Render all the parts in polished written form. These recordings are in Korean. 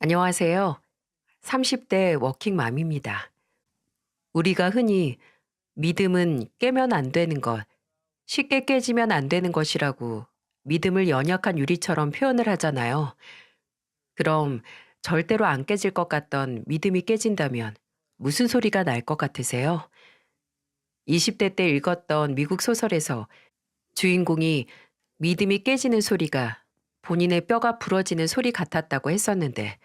안녕하세요. 30대 워킹맘입니다. 우리가 흔히 믿음은 깨면 안 되는 것, 쉽게 깨지면 안 되는 것이라고 믿음을 연약한 유리처럼 표현을 하잖아요. 그럼 절대로 안 깨질 것 같던 믿음이 깨진다면 무슨 소리가 날 것 같으세요? 20대 때 읽었던 미국 소설에서 주인공이 믿음이 깨지는 소리가 본인의 뼈가 부러지는 소리 같았다고 했었는데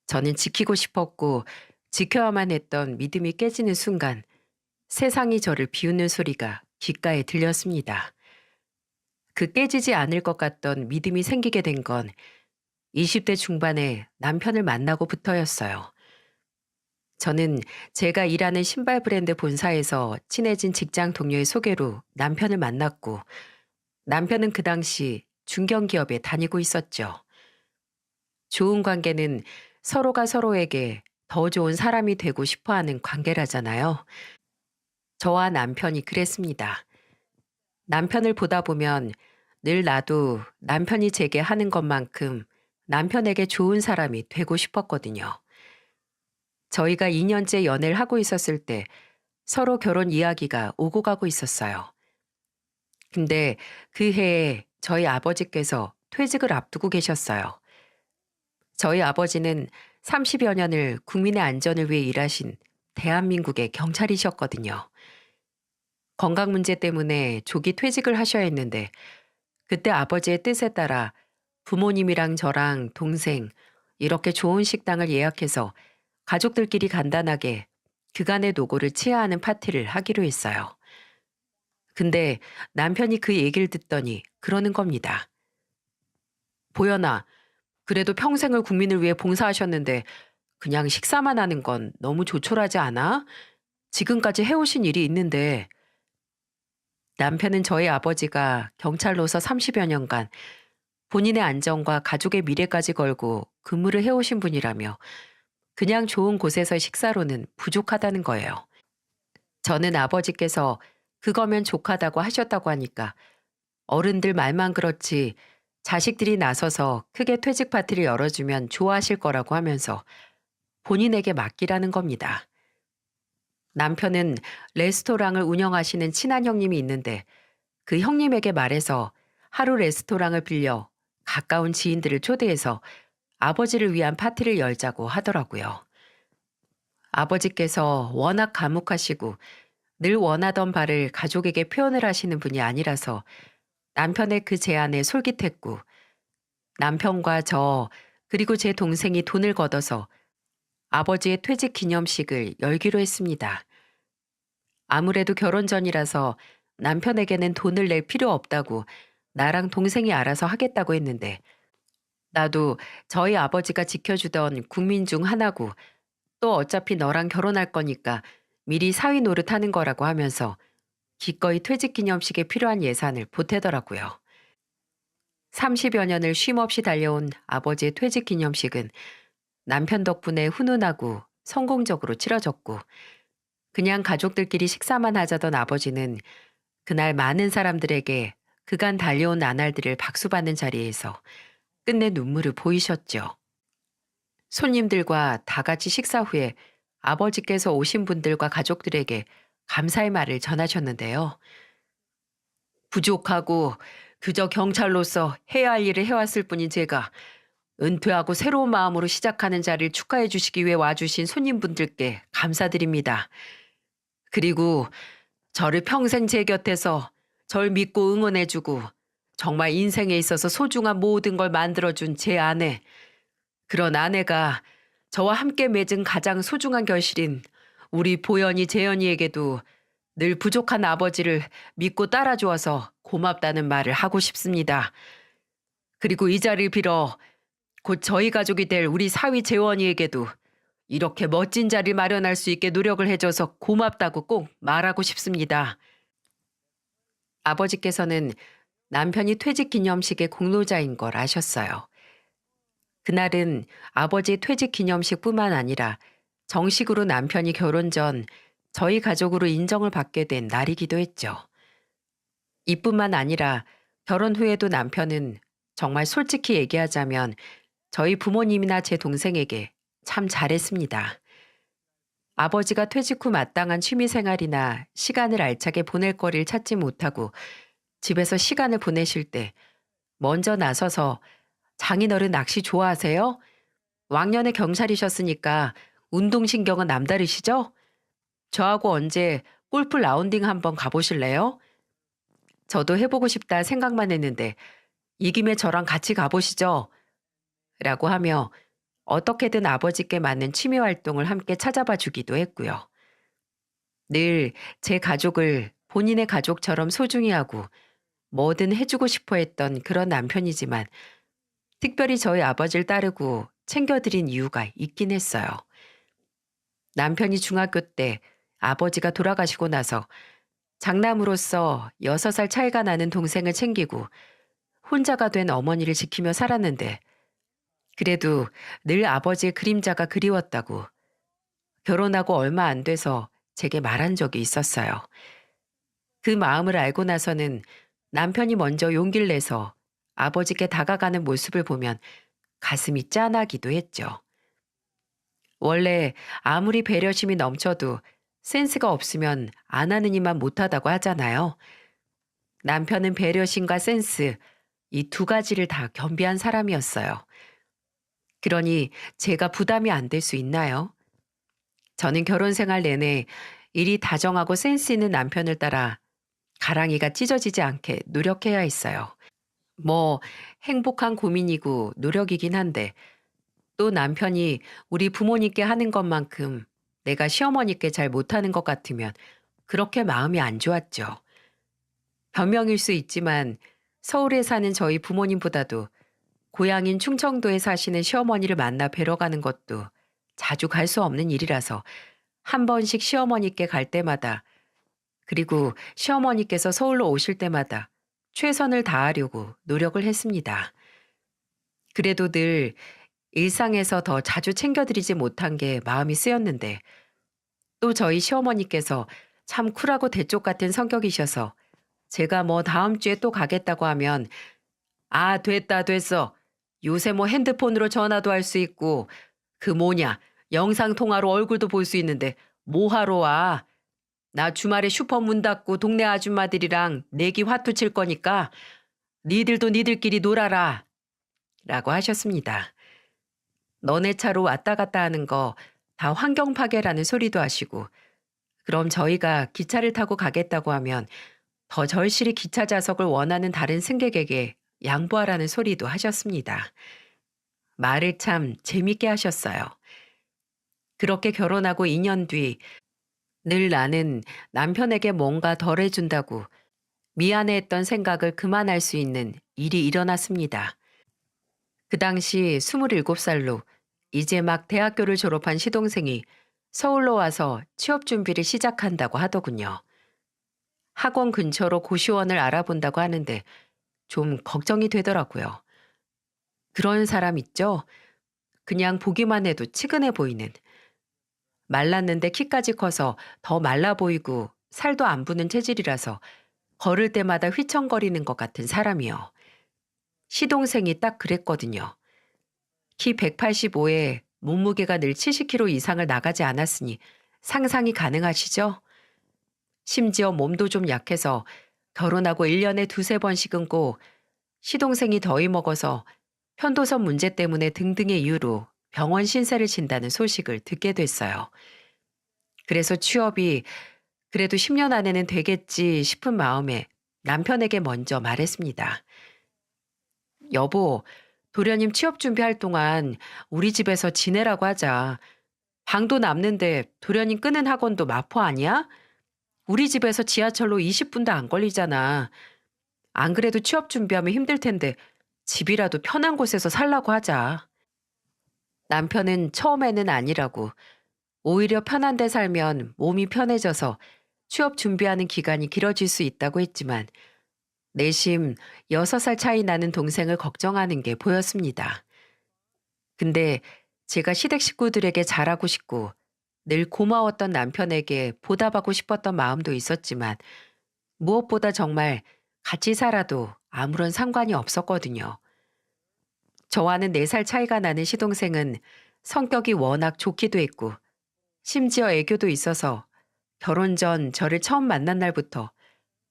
저는 지키고 싶었고 지켜야만 했던 믿음이 깨지는 순간 세상이 저를 비웃는 소리가 귓가에 들렸습니다. 그 깨지지 않을 것 같던 믿음이 생기게 된 건 20대 중반에 남편을 만나고부터였어요. 저는 제가 일하는 신발 브랜드 본사에서 친해진 직장 동료의 소개로 남편을 만났고 남편은 그 당시 중견기업에 다니고 있었죠. 좋은 관계는 서로가 서로에게 더 좋은 사람이 되고 싶어 하는 관계라잖아요. 저와 남편이 그랬습니다. 남편을 보다 보면 늘 나도 남편이 제게 하는 것만큼 남편에게 좋은 사람이 되고 싶었거든요. 저희가 2년째 연애를 하고 있었을 때 서로 결혼 이야기가 오고 가고 있었어요. 근데 그 해에 저희 아버지께서 퇴직을 앞두고 계셨어요. 저희 아버지는 30여 년을 국민의 안전을 위해 일하신 대한민국의 경찰이셨거든요. 건강 문제 때문에 조기 퇴직을 하셔야 했는데 그때 아버지의 뜻에 따라 부모님이랑 저랑 동생 이렇게 좋은 식당을 예약해서 가족들끼리 간단하게 그간의 노고를 치하하는 파티를 하기로 했어요. 근데 남편이 그 얘기를 듣더니 그러는 겁니다. 보현아, 그래도 평생을 국민을 위해 봉사하셨는데 그냥 식사만 하는 건 너무 조촐하지 않아? 지금까지 해오신 일이 있는데. 남편은 저희 아버지가 경찰로서 30여 년간 본인의 안전과 가족의 미래까지 걸고 근무를 해오신 분이라며 그냥 좋은 곳에서 식사로는 부족하다는 거예요. 저는 아버지께서 그거면 족하다고 하셨다고 하니까 어른들 말만 그렇지 자식들이 나서서 크게 퇴직 파티를 열어주면 좋아하실 거라고 하면서 본인에게 맡기라는 겁니다. 남편은 레스토랑을 운영하시는 친한 형님이 있는데 그 형님에게 말해서 하루 레스토랑을 빌려 가까운 지인들을 초대해서 아버지를 위한 파티를 열자고 하더라고요. 아버지께서 워낙 감옥하시고 늘 원하던 바를 가족에게 표현을 하시는 분이 아니라서 남편의 그 제안에 솔깃했고 남편과 저 그리고 제 동생이 돈을 걷어서 아버지의 퇴직 기념식을 열기로 했습니다. 아무래도 결혼 전이라서 남편에게는 돈을 낼 필요 없다고 나랑 동생이 알아서 하겠다고 했는데 나도 저희 아버지가 지켜주던 국민 중 하나고 또 어차피 너랑 결혼할 거니까 미리 사위 노릇하는 거라고 하면서 기꺼이 퇴직 기념식에 필요한 예산을 보태더라고요. 30여 년을 쉼없이 달려온 아버지의 퇴직 기념식은 남편 덕분에 훈훈하고 성공적으로 치러졌고 그냥 가족들끼리 식사만 하자던 아버지는 그날 많은 사람들에게 그간 달려온 나날들을 박수받는 자리에서 끝내 눈물을 보이셨죠. 손님들과 다 같이 식사 후에 아버지께서 오신 분들과 가족들에게 감사의 말을 전하셨는데요. 부족하고 그저 경찰로서 해야 할 일을 해왔을 뿐인 제가 은퇴하고 새로운 마음으로 시작하는 자리를 축하해 주시기 위해 와주신 손님분들께 감사드립니다. 그리고 저를 평생 제 곁에서 절 믿고 응원해주고 정말 인생에 있어서 소중한 모든 걸 만들어준 제 아내, 그런 아내가 저와 함께 맺은 가장 소중한 결실인 우리 보현이 재현이에게도 늘 부족한 아버지를 믿고 따라주어서 고맙다는 말을 하고 싶습니다. 그리고 이 자리를 빌어 곧 저희 가족이 될 우리 사위 재원이에게도 이렇게 멋진 자리를 마련할 수 있게 노력을 해줘서 고맙다고 꼭 말하고 싶습니다. 아버지께서는 남편이 퇴직 기념식의 공로자인 걸 아셨어요. 그날은 아버지 퇴직 기념식뿐만 아니라 정식으로 남편이 결혼 전 저희 가족으로 인정을 받게 된 날이기도 했죠. 이뿐만 아니라 결혼 후에도 남편은 정말 솔직히 얘기하자면 저희 부모님이나 제 동생에게 참 잘했습니다. 아버지가 퇴직 후 마땅한 취미 생활이나 시간을 알차게 보낼 거리를 찾지 못하고 집에서 시간을 보내실 때 먼저 나서서 장인어른 낚시 좋아하세요? 왕년에 경찰이셨으니까 운동신경은 남다르시죠? 저하고 언제 골프 라운딩 한번 가보실래요? 저도 해보고 싶다 생각만 했는데 이 김에 저랑 같이 가보시죠. 라고 하며 어떻게든 아버지께 맞는 취미 활동을 함께 찾아봐 주기도 했고요. 늘 제 가족을 본인의 가족처럼 소중히 하고 뭐든 해주고 싶어 했던 그런 남편이지만 특별히 저희 아버지를 따르고 챙겨드린 이유가 있긴 했어요. 남편이 중학교 때 아버지가 돌아가시고 나서 장남으로서 6살 차이가 나는 동생을 챙기고 혼자가 된 어머니를 지키며 살았는데 그래도 늘 아버지의 그림자가 그리웠다고 결혼하고 얼마 안 돼서 제게 말한 적이 있었어요. 그 마음을 알고 나서는 남편이 먼저 용기를 내서 아버지께 다가가는 모습을 보면 가슴이 짠하기도 했죠. 원래 아무리 배려심이 넘쳐도 센스가 없으면 안 하는 이만 못하다고 하잖아요. 남편은 배려심과 센스, 이 두 가지를 다 겸비한 사람이었어요. 그러니 제가 부담이 안 될 수 있나요? 저는 결혼 생활 내내 일이 다정하고 센스 있는 남편을 따라 가랑이가 찢어지지 않게 노력해야 했어요. 뭐 행복한 고민이고 노력이긴 한데 또 남편이 우리 부모님께 하는 것만큼 내가 시어머니께 잘 못하는 것 같으면 그렇게 마음이 안 좋았죠. 변명일 수 있지만 서울에 사는 저희 부모님보다도 고향인 충청도에 사시는 시어머니를 만나 뵈러 가는 것도 자주 갈 수 없는 일이라서 한 번씩 시어머니께 갈 때마다 그리고 시어머니께서 서울로 오실 때마다 최선을 다하려고 노력을 했습니다. 그래도 늘 일상에서 더 자주 챙겨드리지 못한 게 마음이 쓰였는데 또 저희 시어머니께서 참 쿨하고 대쪽 같은 성격이셔서 제가 뭐 다음 주에 또 가겠다고 하면 아, 됐다, 됐어. 요새 뭐 핸드폰으로 전화도 할 수 있고 그 뭐냐, 영상통화로 얼굴도 볼 수 있는데 뭐 하러 와? 나 주말에 슈퍼 문 닫고 동네 아줌마들이랑 내기 화투 칠 거니까 니들도 니들끼리 놀아라. 라고 하셨습니다. 너네 차로 왔다 갔다 하는 거 다 환경 파괴라는 소리도 하시고 그럼 저희가 기차를 타고 가겠다고 하면 더 절실히 기차 좌석을 원하는 다른 승객에게 양보하라는 소리도 하셨습니다. 말을 참 재밌게 하셨어요. 그렇게 결혼하고 2년 뒤 늘 나는 남편에게 뭔가 덜 해준다고 미안해했던 생각을 그만할 수 있는 일이 일어났습니다. 그 당시 27살로 이제 막 대학교를 졸업한 시동생이 서울로 와서 취업 준비를 시작한다고 하더군요. 학원 근처로 고시원을 알아본다고 하는데 좀 걱정이 되더라고요. 그런 사람 있죠? 그냥 보기만 해도 치근해 보이는. 말랐는데 키까지 커서 더 말라 보이고 살도 안 부는 체질이라서 걸을 때마다 휘청거리는 것 같은 사람이요. 시동생이 딱 그랬거든요. 키 185에 몸무게가 늘 70kg 이상을 나가지 않았으니 상상이 가능하시죠? 심지어 몸도 좀 약해서 결혼하고 1년에 두세 번씩은 꼭 시동생이 더위 먹어서 편도선 문제 때문에 등등의 이유로 병원 신세를 진다는 소식을 듣게 됐어요. 그래서 취업이 그래도 10년 안에는 되겠지 싶은 마음에 남편에게 먼저 말했습니다. 여보, 도련님 취업 준비할 동안 우리 집에서 지내라고 하자. 방도 남는데 도련님 끄는 학원도 마포 아니야? 우리 집에서 지하철로 20분도 안 걸리잖아. 안 그래도 취업 준비하면 힘들 텐데 집이라도 편한 곳에서 살라고 하자. 남편은 처음에는 아니라고 오히려 편한 데 살면 몸이 편해져서 취업 준비하는 기간이 길어질 수 있다고 했지만 내심 6살 차이 나는 동생을 걱정하는 게 보였습니다. 근데 제가 시댁 식구들에게 잘하고 싶고 늘 고마웠던 남편에게 보답하고 싶었던 마음도 있었지만 무엇보다 정말 같이 살아도 아무런 상관이 없었거든요. 저와는 4살 차이가 나는 시동생은 성격이 워낙 좋기도 했고 심지어 애교도 있어서 결혼 전 저를 처음 만난 날부터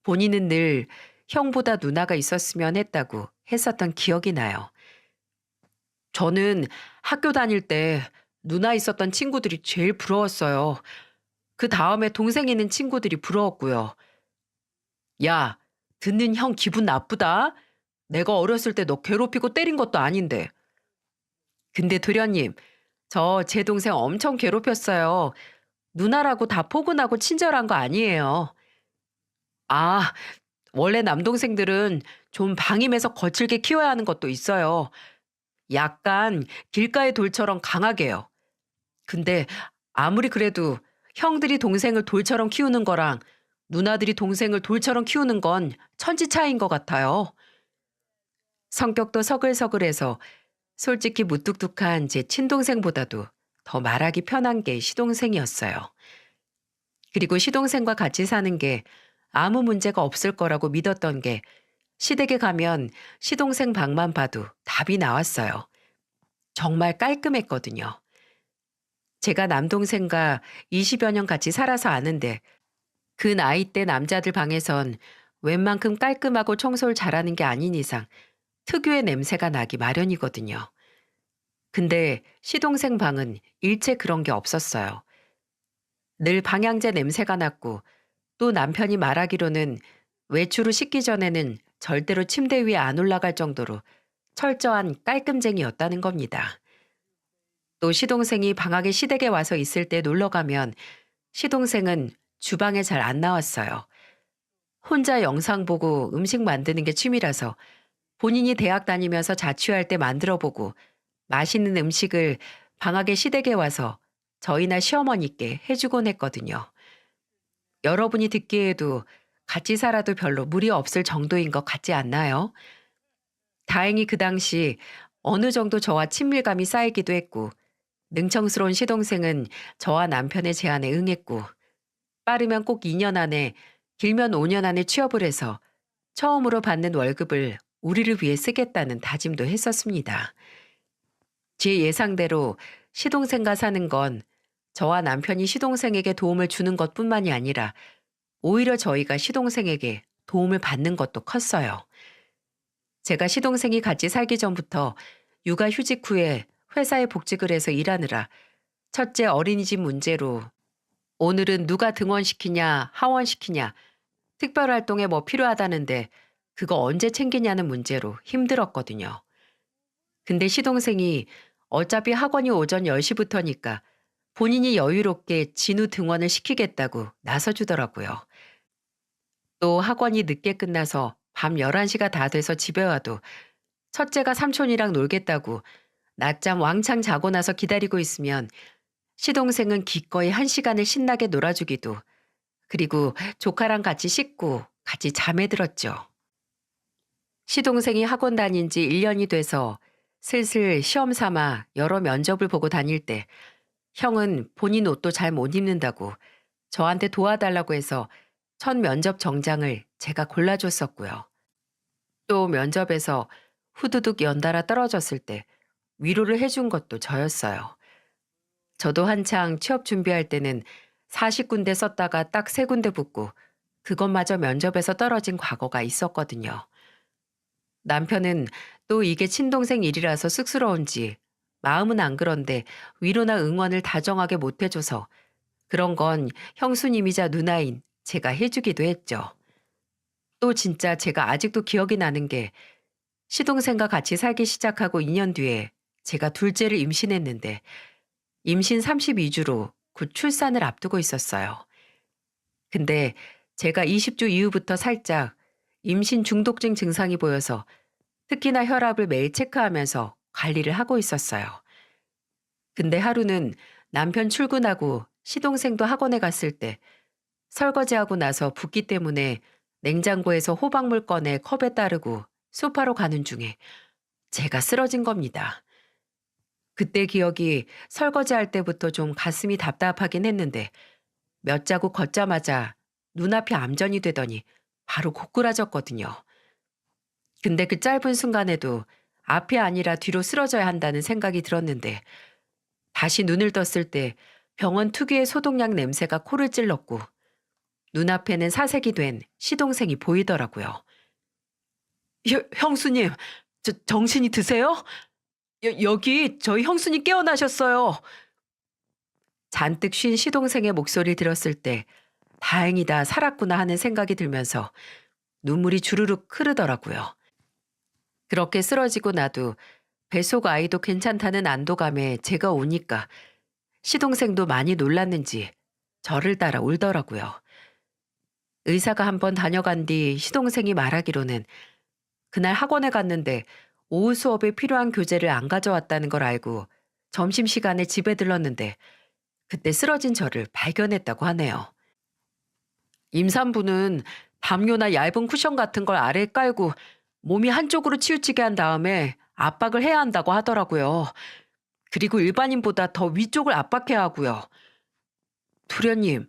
본인은 늘 형보다 누나가 있었으면 했다고 했었던 기억이 나요. 저는 학교 다닐 때 누나 있었던 친구들이 제일 부러웠어요. 그 다음에 동생 있는 친구들이 부러웠고요. 야, 듣는 형 기분 나쁘다? 내가 어렸을 때 너 괴롭히고 때린 것도 아닌데. 근데 도련님, 저 제 동생 엄청 괴롭혔어요. 누나라고 다 포근하고 친절한 거 아니에요. 아, 원래 남동생들은 좀 방임해서 거칠게 키워야 하는 것도 있어요. 약간 길가의 돌처럼 강하게요. 근데 아무리 그래도 형들이 동생을 돌처럼 키우는 거랑 누나들이 동생을 돌처럼 키우는 건 천지 차이인 것 같아요. 성격도 서글서글해서 솔직히 무뚝뚝한 제 친동생보다도 더 말하기 편한 게 시동생이었어요. 그리고 시동생과 같이 사는 게 아무 문제가 없을 거라고 믿었던 게 시댁에 가면 시동생 방만 봐도 답이 나왔어요. 정말 깔끔했거든요. 제가 남동생과 20여 년 같이 살아서 아는데 그 나이 때 남자들 방에선 웬만큼 깔끔하고 청소를 잘하는 게 아닌 이상 특유의 냄새가 나기 마련이거든요. 근데 시동생 방은 일체 그런 게 없었어요. 늘 방향제 냄새가 났고 또 남편이 말하기로는 외출 후 씻기 전에는 절대로 침대 위에 안 올라갈 정도로 철저한 깔끔쟁이였다는 겁니다. 또 시동생이 방학에 시댁에 와서 있을 때 놀러 가면 시동생은 주방에 잘 안 나왔어요. 혼자 영상 보고 음식 만드는 게 취미라서 본인이 대학 다니면서 자취할 때 만들어 보고 맛있는 음식을 방학에 시댁에 와서 저희나 시어머니께 해주곤 했거든요. 여러분이 듣기에도 같이 살아도 별로 무리 없을 정도인 것 같지 않나요? 다행히 그 당시 어느 정도 저와 친밀감이 쌓이기도 했고 능청스러운 시동생은 저와 남편의 제안에 응했고 빠르면 꼭 2년 안에 길면 5년 안에 취업을 해서 처음으로 받는 월급을 우리를 위해 쓰겠다는 다짐도 했었습니다. 제 예상대로 시동생과 사는 건 저와 남편이 시동생에게 도움을 주는 것뿐만이 아니라 오히려 저희가 시동생에게 도움을 받는 것도 컸어요. 제가 시동생이 같이 살기 전부터 육아 휴직 후에 회사에 복직을 해서 일하느라 첫째 어린이집 문제로 오늘은 누가 등원시키냐, 하원시키냐, 특별활동에 뭐 필요하다는데 그거 언제 챙기냐는 문제로 힘들었거든요. 근데 시동생이 어차피 학원이 오전 10시부터니까 본인이 여유롭게 진우 등원을 시키겠다고 나서주더라고요. 또 학원이 늦게 끝나서 밤 11시가 다 돼서 집에 와도 첫째가 삼촌이랑 놀겠다고 낮잠 왕창 자고 나서 기다리고 있으면 시동생은 기꺼이 1시간을 신나게 놀아주기도 그리고 조카랑 같이 씻고 같이 잠에 들었죠. 시동생이 학원 다닌 지 1년이 돼서 슬슬 시험 삼아 여러 면접을 보고 다닐 때 형은 본인 옷도 잘 못 입는다고 저한테 도와달라고 해서 첫 면접 정장을 제가 골라줬었고요. 또 면접에서 후두둑 연달아 떨어졌을 때 위로를 해준 것도 저였어요. 저도 한창 취업 준비할 때는 40군데 썼다가 딱 3군데 붙고 그것마저 면접에서 떨어진 과거가 있었거든요. 남편은 또 이게 친동생 일이라서 쑥스러운지 마음은 안 그런데 위로나 응원을 다정하게 못 해줘서 그런 건 형수님이자 누나인 제가 해주기도 했죠. 또 진짜 제가 아직도 기억이 나는 게 시동생과 같이 살기 시작하고 2년 뒤에 제가 둘째를 임신했는데 임신 32주로 곧 출산을 앞두고 있었어요. 근데 제가 20주 이후부터 살짝 임신 중독증 증상이 보여서 특히나 혈압을 매일 체크하면서 관리를 하고 있었어요. 근데 하루는 남편 출근하고 시동생도 학원에 갔을 때 설거지하고 나서 붓기 때문에 냉장고에서 호박물 꺼내 컵에 따르고 소파로 가는 중에 제가 쓰러진 겁니다. 그때 기억이 설거지할 때부터 좀 가슴이 답답하긴 했는데 몇 자국 걷자마자 눈앞이 암전이 되더니 바로 고꾸라졌거든요. 근데 그 짧은 순간에도 앞이 아니라 뒤로 쓰러져야 한다는 생각이 들었는데 다시 눈을 떴을 때 병원 특유의 소독약 냄새가 코를 찔렀고 눈앞에는 사색이 된 시동생이 보이더라고요. 형수님, 정신이 드세요? 여기 저희 형수님 깨어나셨어요. 잔뜩 쉰 시동생의 목소리 들었을 때 다행이다 살았구나 하는 생각이 들면서 눈물이 주르륵 흐르더라고요. 그렇게 쓰러지고 나도 뱃속 아이도 괜찮다는 안도감에 제가 오니까 시동생도 많이 놀랐는지 저를 따라 울더라고요. 의사가 한번 다녀간 뒤 시동생이 말하기로는 그날 학원에 갔는데 오후 수업에 필요한 교재를 안 가져왔다는 걸 알고 점심시간에 집에 들렀는데 그때 쓰러진 저를 발견했다고 하네요. 임산부는 담요나 얇은 쿠션 같은 걸 아래에 깔고 몸이 한쪽으로 치우치게 한 다음에 압박을 해야 한다고 하더라고요. 그리고 일반인보다 더 위쪽을 압박해야 하고요. 도련님,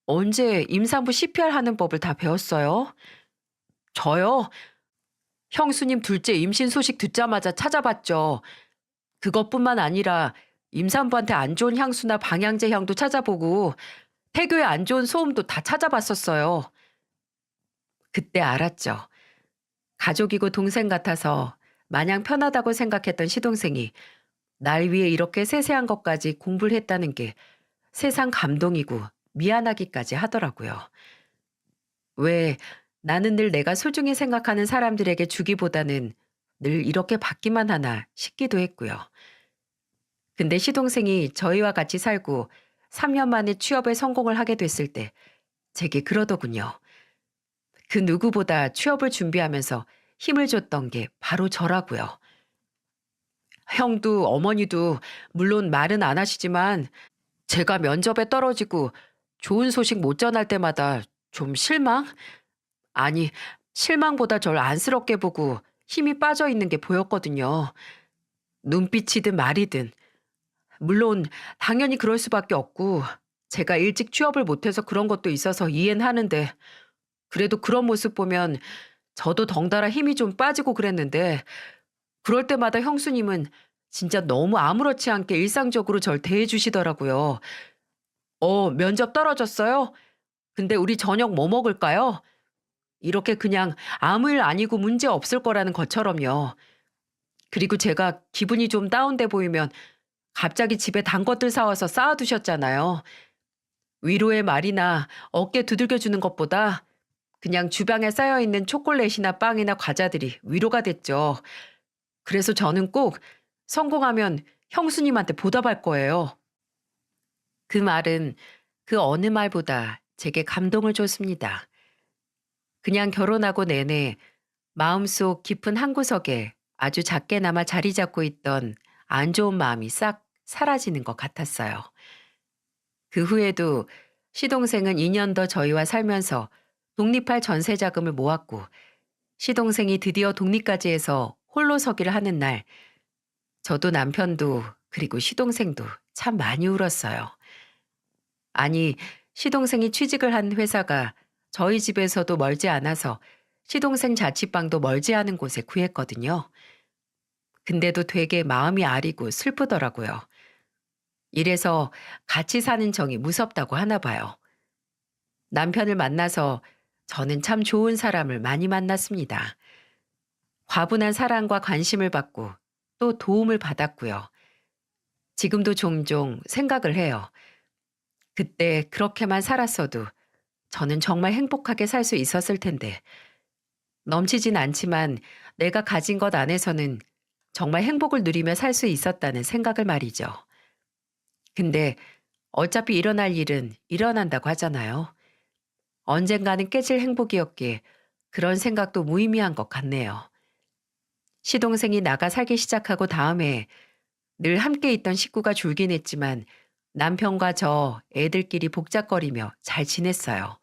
언제 임산부 CPR 하는 법을 다 배웠어요? 저요? 형수님 둘째 임신 소식 듣자마자 찾아봤죠. 그것뿐만 아니라 임산부한테 안 좋은 향수나 방향제 향도 찾아보고 태교에 안 좋은 소음도 다 찾아봤었어요. 그때 알았죠. 가족이고 동생 같아서 마냥 편하다고 생각했던 시동생이 날 위해 이렇게 세세한 것까지 공부를 했다는 게 세상 감동이고 미안하기까지 하더라고요. 왜 나는 늘 내가 소중히 생각하는 사람들에게 주기보다는 늘 이렇게 받기만 하나 싶기도 했고요. 근데 시동생이 저희와 같이 살고 3년 만에 취업에 성공을 하게 됐을 때 제게 그러더군요. 그 누구보다 취업을 준비하면서 힘을 줬던 게 바로 저라고요. 형도 어머니도 물론 말은 안 하시지만 제가 면접에 떨어지고 좋은 소식 못 전할 때마다 좀 실망? 아니, 실망보다 절 안쓰럽게 보고 힘이 빠져 있는 게 보였거든요. 눈빛이든 말이든. 물론 당연히 그럴 수밖에 없고 제가 일찍 취업을 못해서 그런 것도 있어서 이해는 하는데 그래도 그런 모습 보면 저도 덩달아 힘이 좀 빠지고 그랬는데 그럴 때마다 형수님은 진짜 너무 아무렇지 않게 일상적으로 절 대해 주시더라고요. 면접 떨어졌어요? 근데 우리 저녁 뭐 먹을까요? 이렇게 그냥 아무 일 아니고 문제 없을 거라는 것처럼요. 그리고 제가 기분이 좀 다운돼 보이면 갑자기 집에 단 것들 사와서 쌓아두셨잖아요. 위로의 말이나 어깨 두들겨 주는 것보다 그냥 주방에 쌓여있는 초콜릿이나 빵이나 과자들이 위로가 됐죠. 그래서 저는 꼭 성공하면 형수님한테 보답할 거예요. 그 말은 그 어느 말보다 제게 감동을 줬습니다. 그냥 결혼하고 내내 마음속 깊은 한 구석에 아주 작게나마 자리 잡고 있던 안 좋은 마음이 싹 사라지는 것 같았어요. 그 후에도 시동생은 2년 더 저희와 살면서 독립할 전세 자금을 모았고 시동생이 드디어 독립까지 해서 홀로 서기를 하는 날 저도 남편도 그리고 시동생도 참 많이 울었어요. 아니, 시동생이 취직을 한 회사가 저희 집에서도 멀지 않아서 시동생 자취방도 멀지 않은 곳에 구했거든요. 근데도 되게 마음이 아리고 슬프더라고요. 이래서 같이 사는 정이 무섭다고 하나 봐요. 남편을 만나서 저는 참 좋은 사람을 많이 만났습니다. 과분한 사랑과 관심을 받고 또 도움을 받았고요. 지금도 종종 생각을 해요. 그때 그렇게만 살았어도 저는 정말 행복하게 살 수 있었을 텐데 넘치진 않지만 내가 가진 것 안에서는 정말 행복을 누리며 살 수 있었다는 생각을 말이죠. 근데 어차피 일어날 일은 일어난다고 하잖아요. 언젠가는 깨질 행복이었기에 그런 생각도 무의미한 것 같네요. 시동생이 나가 살기 시작하고 다음에 늘 함께 있던 식구가 줄긴 했지만 남편과 저 애들끼리 복작거리며 잘 지냈어요.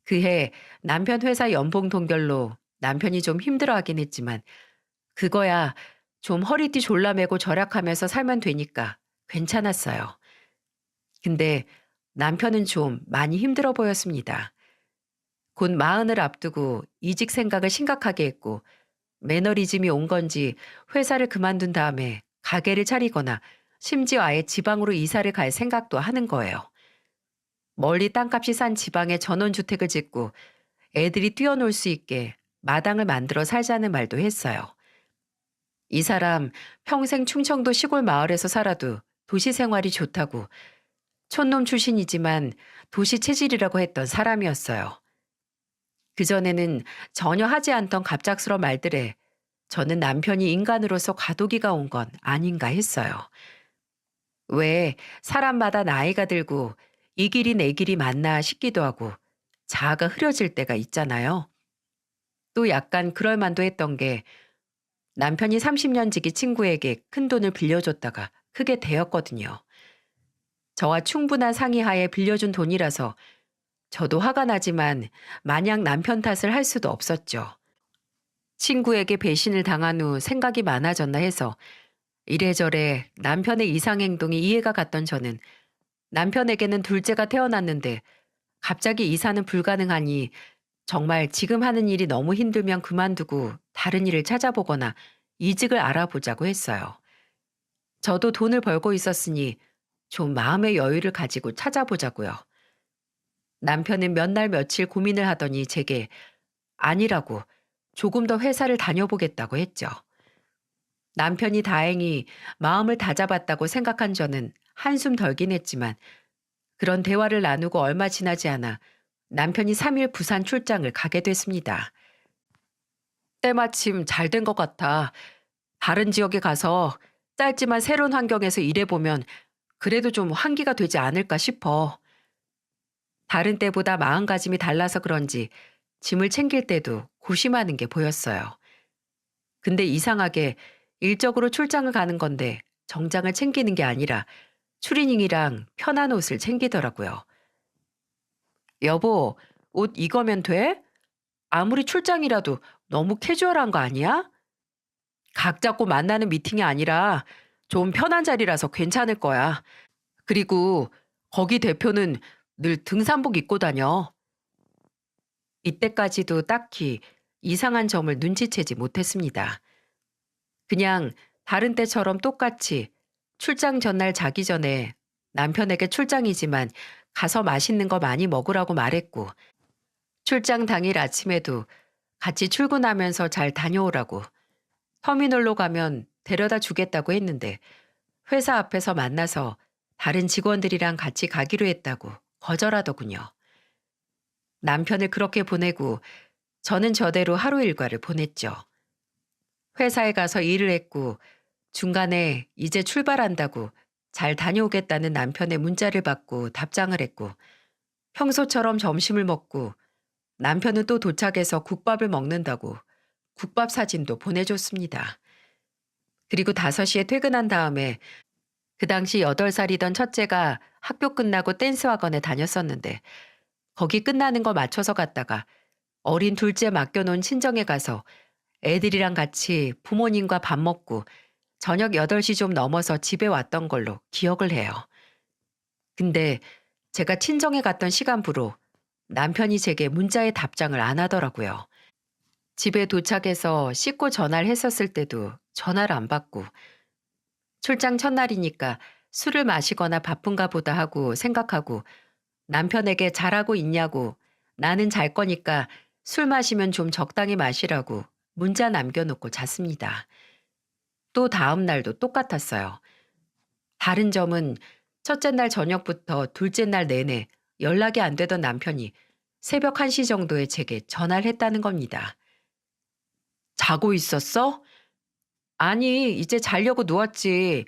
그해 남편 회사 연봉 동결로 남편이 좀 힘들어하긴 했지만 그거야 좀 허리띠 졸라매고 절약하면서 살면 되니까 괜찮았어요. 근데 남편은 좀 많이 힘들어 보였습니다. 곧 마흔을 앞두고 이직 생각을 심각하게 했고 매너리즘이 온 건지 회사를 그만둔 다음에 가게를 차리거나 심지어 아예 지방으로 이사를 갈 생각도 하는 거예요. 멀리 땅값이 싼 지방에 전원주택을 짓고 애들이 뛰어놀 수 있게 마당을 만들어 살자는 말도 했어요. 이 사람 평생 충청도 시골 마을에서 살아도 도시 생활이 좋다고, 촌놈 출신이지만 도시 체질이라고 했던 사람이었어요. 그전에는 전혀 하지 않던 갑작스러운 말들에 저는 남편이 인간으로서 과도기가 온 건 아닌가 했어요. 왜 사람마다 나이가 들고 이 길이 내 길이 맞나 싶기도 하고 자아가 흐려질 때가 있잖아요. 또 약간 그럴 만도 했던 게 남편이 30년 지기 친구에게 큰 돈을 빌려줬다가 크게 대였거든요. 저와 충분한 상의하에 빌려준 돈이라서 저도 화가 나지만 마냥 남편 탓을 할 수도 없었죠. 친구에게 배신을 당한 후 생각이 많아졌나 해서 이래저래 남편의 이상 행동이 이해가 갔던 저는 남편에게는 둘째가 태어났는데 갑자기 이사는 불가능하니 정말 지금 하는 일이 너무 힘들면 그만두고 다른 일을 찾아보거나 이직을 알아보자고 했어요. 저도 돈을 벌고 있었으니 좀 마음의 여유를 가지고 찾아보자고요. 남편은 몇 날 며칠 고민을 하더니 제게 아니라고 조금 더 회사를 다녀보겠다고 했죠. 남편이 다행히 마음을 다잡았다고 생각한 저는 한숨 덜긴 했지만 그런 대화를 나누고 얼마 지나지 않아 남편이 3일 부산 출장을 가게 됐습니다. 때마침 잘 된 것 같아. 다른 지역에 가서 짧지만 새로운 환경에서 일해보면 그래도 좀 환기가 되지 않을까 싶어. 다른 때보다 마음가짐이 달라서 그런지 짐을 챙길 때도 고심하는 게 보였어요. 근데 이상하게 일적으로 출장을 가는 건데 정장을 챙기는 게 아니라 추리닝이랑 편한 옷을 챙기더라고요. 여보, 옷 이거면 돼? 아무리 출장이라도 너무 캐주얼한 거 아니야? 각 잡고 만나는 미팅이 아니라 좀 편한 자리라서 괜찮을 거야. 그리고 거기 대표는 늘 등산복 입고 다녀. 이때까지도 딱히 이상한 점을 눈치채지 못했습니다. 그냥 다른 때처럼 똑같이 출장 전날 자기 전에 남편에게 출장이지만 가서 맛있는 거 많이 먹으라고 말했고, 출장 당일 아침에도 같이 출근하면서 잘 다녀오라고, 터미널로 가면 데려다 주겠다고 했는데 회사 앞에서 만나서 다른 직원들이랑 같이 가기로 했다고 거절하더군요. 남편을 그렇게 보내고 저는 저대로 하루 일과를 보냈죠. 회사에 가서 일을 했고 중간에 이제 출발한다고 잘 다녀오겠다는 남편의 문자를 받고 답장을 했고 평소처럼 점심을 먹고 남편은 또 도착해서 국밥을 먹는다고 국밥 사진도 보내줬습니다. 그리고 5시에 퇴근한 다음에 그 당시 8살이던 첫째가 학교 끝나고 댄스 학원에 다녔었는데 거기 끝나는 거 맞춰서 갔다가 어린 둘째 맡겨놓은 친정에 가서 애들이랑 같이 부모님과 밥 먹고 저녁 8시 좀 넘어서 집에 왔던 걸로 기억을 해요. 근데 제가 친정에 갔던 시간부로 남편이 제게 문자에 답장을 안 하더라고요. 집에 도착해서 씻고 전화를 했었을 때도 전화를 안 받고 출장 첫날이니까 술을 마시거나 바쁜가 보다 하고 생각하고 남편에게 잘하고 있냐고 나는 잘 거니까 술 마시면 좀 적당히 마시라고 문자 남겨놓고 잤습니다. 또 다음 날도 똑같았어요. 다른 점은 첫째 날 저녁부터 둘째 날 내내 연락이 안 되던 남편이 새벽 1시 정도에 제게 전화를 했다는 겁니다. 자고 있었어? 아니, 이제 자려고 누웠지.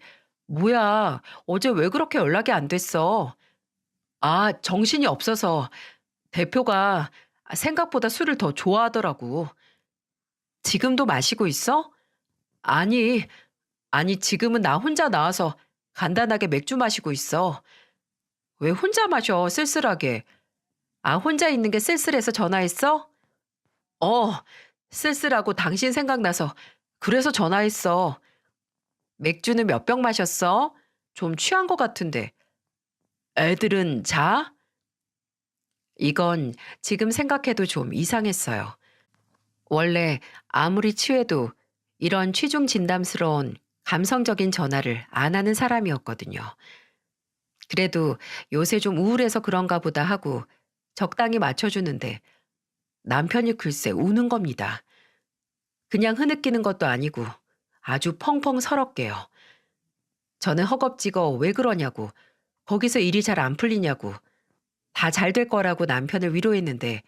뭐야, 어제 왜 그렇게 연락이 안 됐어? 아, 정신이 없어서 대표가 생각보다 술을 더 좋아하더라고. 지금도 마시고 있어? 아니, 아니, 지금은 나 혼자 나와서 간단하게 맥주 마시고 있어. 왜 혼자 마셔, 쓸쓸하게. 아, 혼자 있는 게 쓸쓸해서 전화했어? 어, 쓸쓸하고 당신 생각나서 그래서 전화했어. 맥주는 몇 병 마셨어? 좀 취한 것 같은데. 애들은 자? 이건 지금 생각해도 좀 이상했어요. 원래 아무리 취해도 이런 취중 진담스러운 감성적인 전화를 안 하는 사람이었거든요. 그래도 요새 좀 우울해서 그런가 보다 하고 적당히 맞춰주는데 남편이 글쎄 우는 겁니다. 그냥 흐느끼는 것도 아니고 아주 펑펑 서럽게요. 저는 허겁지겁 왜 그러냐고, 거기서 일이 잘 안 풀리냐고, 다 잘 될 거라고 남편을 위로했는데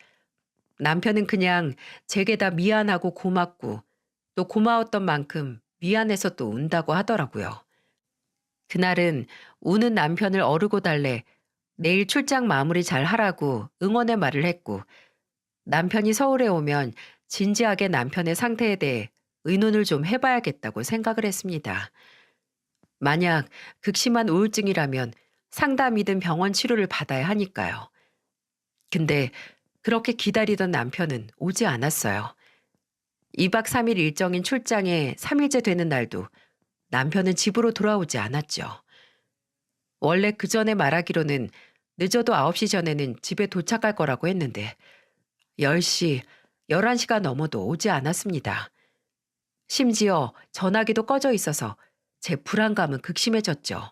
남편은 그냥 제게 다 미안하고 고맙고 또 고마웠던 만큼 미안해서 또 운다고 하더라고요. 그날은 우는 남편을 어르고 달래 내일 출장 마무리 잘 하라고 응원의 말을 했고, 남편이 서울에 오면 진지하게 남편의 상태에 대해 의논을 좀 해봐야겠다고 생각을 했습니다. 만약 극심한 우울증이라면 상담이든 병원 치료를 받아야 하니까요. 근데 그렇게 기다리던 남편은 오지 않았어요. 2박 3일 일정인 출장에 3일째 되는 날도 남편은 집으로 돌아오지 않았죠. 원래 그 전에 말하기로는 늦어도 9시 전에는 집에 도착할 거라고 했는데 10시, 11시가 넘어도 오지 않았습니다. 심지어 전화기도 꺼져 있어서 제 불안감은 극심해졌죠.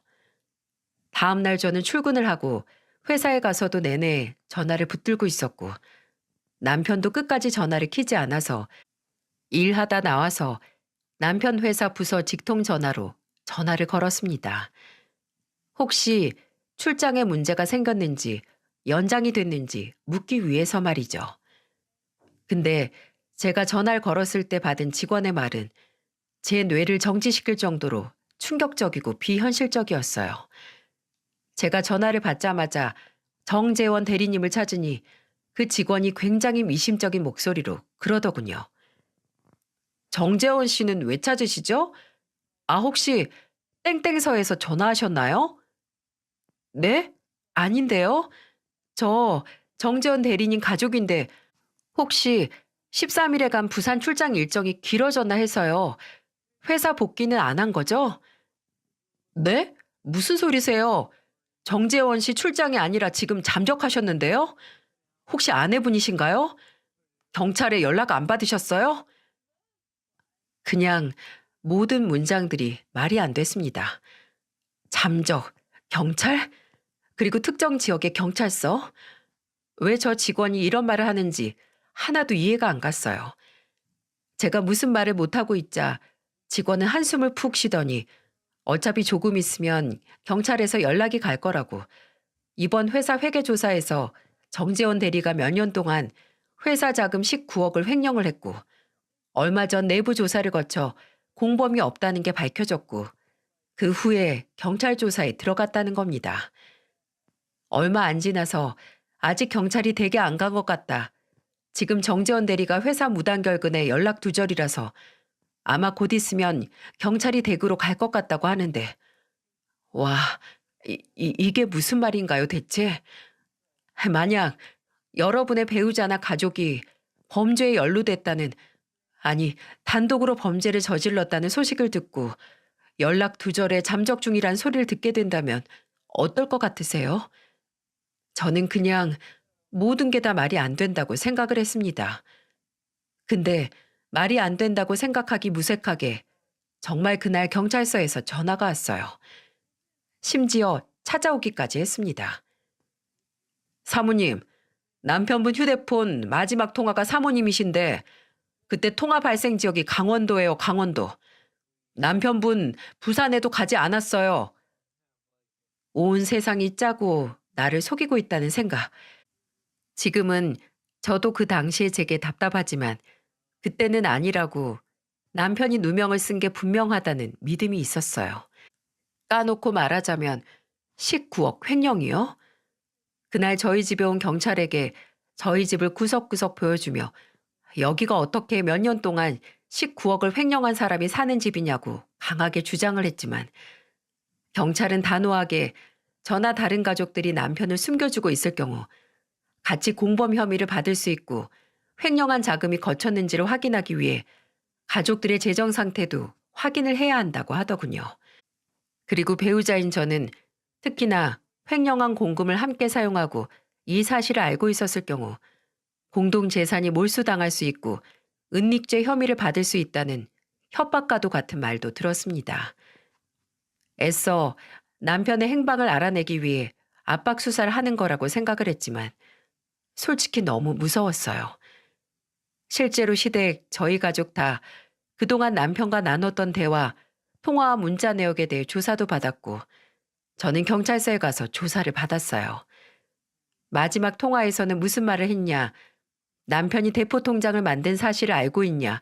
다음 날 저는 출근을 하고 회사에 가서도 내내 전화를 붙들고 있었고, 남편도 끝까지 전화를 켜지 않아서 일하다 나와서 남편 회사 부서 직통 전화로 전화를 걸었습니다. 혹시 출장에 문제가 생겼는지 연장이 됐는지 묻기 위해서 말이죠. 근데 제가 전화를 걸었을 때 받은 직원의 말은 제 뇌를 정지시킬 정도로 충격적이고 비현실적이었어요. 제가 전화를 받자마자 정재원 대리님을 찾으니 그 직원이 굉장히 미심적인 목소리로 그러더군요. 정재원 씨는 왜 찾으시죠? 아, 혹시 땡땡서에서 전화하셨나요? 네? 아닌데요? 저 정재원 대리님 가족인데 혹시 13일에 간 부산 출장 일정이 길어졌나 해서요. 회사 복귀는 안 한 거죠? 네? 무슨 소리세요? 정재원 씨 출장이 아니라 지금 잠적하셨는데요? 혹시 아내분이신가요? 경찰에 연락 안 받으셨어요? 그냥 모든 문장들이 말이 안 됐습니다. 잠적, 경찰? 그리고 특정 지역의 경찰서? 왜 저 직원이 이런 말을 하는지 하나도 이해가 안 갔어요. 제가 무슨 말을 못하고 있자 직원은 한숨을 푹 쉬더니 어차피 조금 있으면 경찰에서 연락이 갈 거라고, 이번 회사 회계조사에서 정재원 대리가 몇 년 동안 회사 자금 19억을 횡령을 했고 얼마 전 내부 조사를 거쳐 공범이 없다는 게 밝혀졌고 그 후에 경찰 조사에 들어갔다는 겁니다. 얼마 안 지나서 아직 경찰이 대개 안 간 것 같다. 지금 정재원 대리가 회사 무단결근에 연락 두절이라서 아마 곧 있으면 경찰이 댁으로 갈 것 같다고 하는데, 와, 이게 무슨 말인가요 대체? 만약 여러분의 배우자나 가족이 범죄에 연루됐다는, 아니 단독으로 범죄를 저질렀다는 소식을 듣고 연락 두절에 잠적 중이란 소리를 듣게 된다면 어떨 것 같으세요? 저는 그냥 모든 게 다 말이 안 된다고 생각을 했습니다. 근데 말이 안 된다고 생각하기 무색하게 정말 그날 경찰서에서 전화가 왔어요. 심지어 찾아오기까지 했습니다. 사모님, 남편분 휴대폰 마지막 통화가 사모님이신데 그때 통화 발생 지역이 강원도예요, 강원도. 남편분 부산에도 가지 않았어요. 온 세상이 짜고 나를 속이고 있다는 생각. 지금은 저도 그 당시에 제게 답답하지만 그때는 아니라고, 남편이 누명을 쓴 게 분명하다는 믿음이 있었어요. 까놓고 말하자면 19억 횡령이요? 그날 저희 집에 온 경찰에게 저희 집을 구석구석 보여주며 여기가 어떻게 몇 년 동안 19억을 횡령한 사람이 사는 집이냐고 강하게 주장을 했지만 경찰은 단호하게 저나 다른 가족들이 남편을 숨겨주고 있을 경우 같이 공범 혐의를 받을 수 있고 횡령한 자금이 거쳤는지를 확인하기 위해 가족들의 재정 상태도 확인을 해야 한다고 하더군요. 그리고 배우자인 저는 특히나 횡령한 공금을 함께 사용하고 이 사실을 알고 있었을 경우 공동 재산이 몰수당할 수 있고 은닉죄 혐의를 받을 수 있다는 협박과도 같은 말도 들었습니다. 애써 남편의 행방을 알아내기 위해 압박 수사를 하는 거라고 생각을 했지만 솔직히 너무 무서웠어요. 실제로 시댁, 저희 가족 다 그동안 남편과 나눴던 대화, 통화와 문자 내역에 대해 조사도 받았고 저는 경찰서에 가서 조사를 받았어요. 마지막 통화에서는 무슨 말을 했냐, 남편이 대포 통장을 만든 사실을 알고 있냐,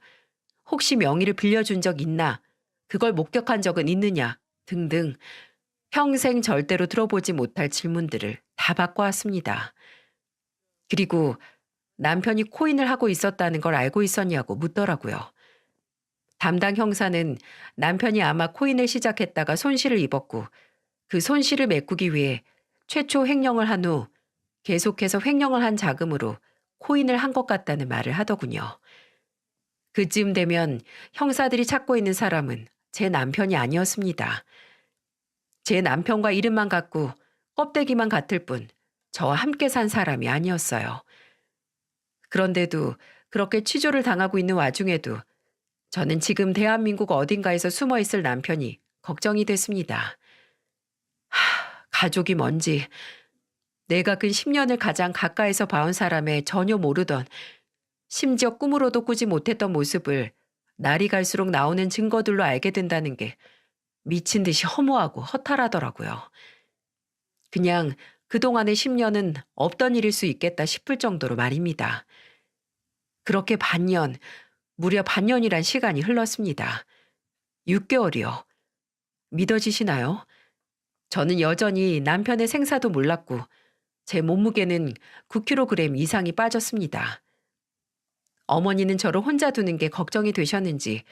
혹시 명의를 빌려준 적 있나, 그걸 목격한 적은 있느냐 등등 평생 절대로 들어보지 못할 질문들을 다 받고 왔습니다. 그리고 남편이 코인을 하고 있었다는 걸 알고 있었냐고 묻더라고요. 담당 형사는 남편이 아마 코인을 시작했다가 손실을 입었고 그 손실을 메꾸기 위해 최초 횡령을 한 후 계속해서 횡령을 한 자금으로 코인을 한 것 같다는 말을 하더군요. 그쯤 되면 형사들이 찾고 있는 사람은 제 남편이 아니었습니다. 제 남편과 이름만 같고 껍데기만 같을 뿐 저와 함께 산 사람이 아니었어요. 그런데도 그렇게 취조를 당하고 있는 와중에도 저는 지금 대한민국 어딘가에서 숨어 있을 남편이 걱정이 됐습니다. 가족이 뭔지, 내가 근 10년을 가장 가까이서 봐온 사람의 전혀 모르던, 심지어 꿈으로도 꾸지 못했던 모습을 날이 갈수록 나오는 증거들로 알게 된다는 게 미친 듯이 허무하고 허탈하더라고요. 그냥 그동안의 10년은 없던 일일 수 있겠다 싶을 정도로 말입니다. 그렇게 반년, 무려 반년이란 시간이 흘렀습니다. 6개월이요. 믿어지시나요? 저는 여전히 남편의 생사도 몰랐고 제 몸무게는 9kg 이상이 빠졌습니다. 어머니는 저를 혼자 두는 게 걱정이 되셨는지